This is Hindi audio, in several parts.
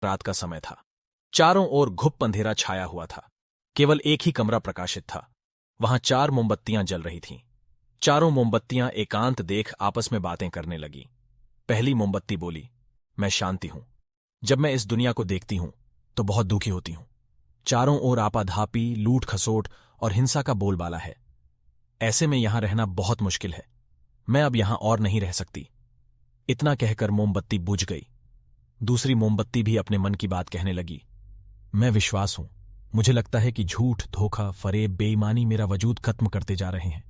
रात का समय था। चारों ओर घुप अंधेरा छाया हुआ था। केवल एक ही कमरा प्रकाशित था। वहां 4 मोमबत्तियां जल रही थीं। चारों मोमबत्तियां एकांत देख आपस में बातें करने लगीं। पहली मोमबत्ती बोली, मैं शांति हूं। जब मैं इस दुनिया को देखती हूं तो बहुत दुखी होती हूं। चारों ओर आपाधापी, लूट खसोट और हिंसा का बोलबाला है। ऐसे में यहां रहना बहुत मुश्किल है। मैं अब यहां और नहीं रह सकती। इतना कहकर मोमबत्ती बुझ गई। दूसरी मोमबत्ती भी अपने मन की बात कहने लगी, मैं विश्वास हूं। मुझे लगता है कि झूठ, धोखा, फरेब, बेईमानी मेरा वजूद खत्म करते जा रहे हैं।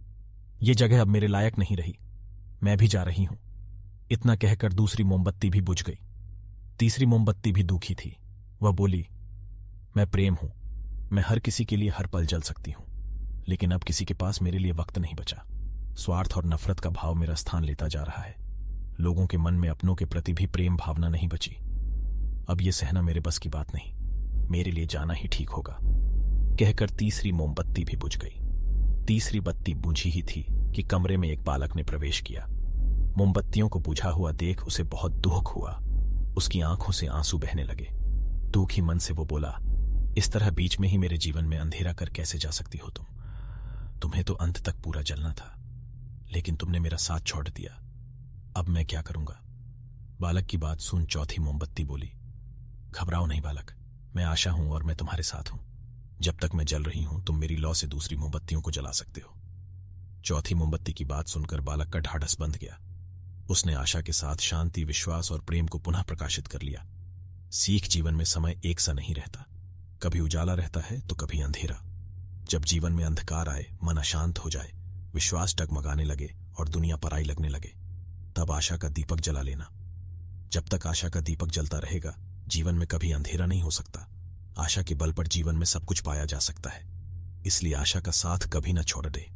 ये जगह अब मेरे लायक नहीं रही। मैं भी जा रही हूं। इतना कहकर दूसरी मोमबत्ती भी बुझ गई। तीसरी मोमबत्ती भी दुखी थी। वह बोली, मैं प्रेम हूं। मैं हर किसी के लिए हर पल जल सकती हूं, लेकिन अब किसी के पास मेरे लिए वक्त नहीं बचा। स्वार्थ और नफरत का भाव मेरा स्थान लेता जा रहा है। लोगों के मन में अपनों के प्रति भी प्रेम भावना नहीं बची। अब यह सहना मेरे बस की बात नहीं। मेरे लिए जाना ही ठीक होगा। कहकर तीसरी मोमबत्ती भी बुझ गई। तीसरी बत्ती बुझी ही थी कि कमरे में एक बालक ने प्रवेश किया। मोमबत्तियों को बुझा हुआ देख उसे बहुत दुख हुआ। उसकी आंखों से आंसू बहने लगे। दुखी मन से वो बोला, इस तरह बीच में ही मेरे जीवन में अंधेरा कर कैसे जा सकती हो तुम? तुम्हें तो अंत तक पूरा जलना था, लेकिन तुमने मेरा साथ छोड़ दिया। अब मैं क्या करूंगा? बालक की बात सुन चौथी मोमबत्ती बोली, घबराओ नहीं बालक, मैं आशा हूं और मैं तुम्हारे साथ हूं। जब तक मैं जल रही हूं तुम मेरी लौ से दूसरी मोमबत्तियों को जला सकते हो। चौथी मोमबत्ती की बात सुनकर बालक का ढाढ़स बंध गया। उसने आशा के साथ शांति, विश्वास और प्रेम को पुनः प्रकाशित कर लिया। सीख जीवन में समय एक सा नहीं रहता। कभी उजाला रहता है तो कभी अंधेरा। जब जीवन में अंधकार आए, मन अशांत हो जाए, विश्वास डगमगाने लगे और दुनिया पराई लगने लगे, तब आशा का दीपक जला लेना। जब तक आशा का दीपक जलता रहेगा, जीवन में कभी अंधेरा नहीं हो सकता। आशा के बल पर जीवन में सब कुछ पाया जा सकता है। इसलिए आशा का साथ कभी न छोड़ दे।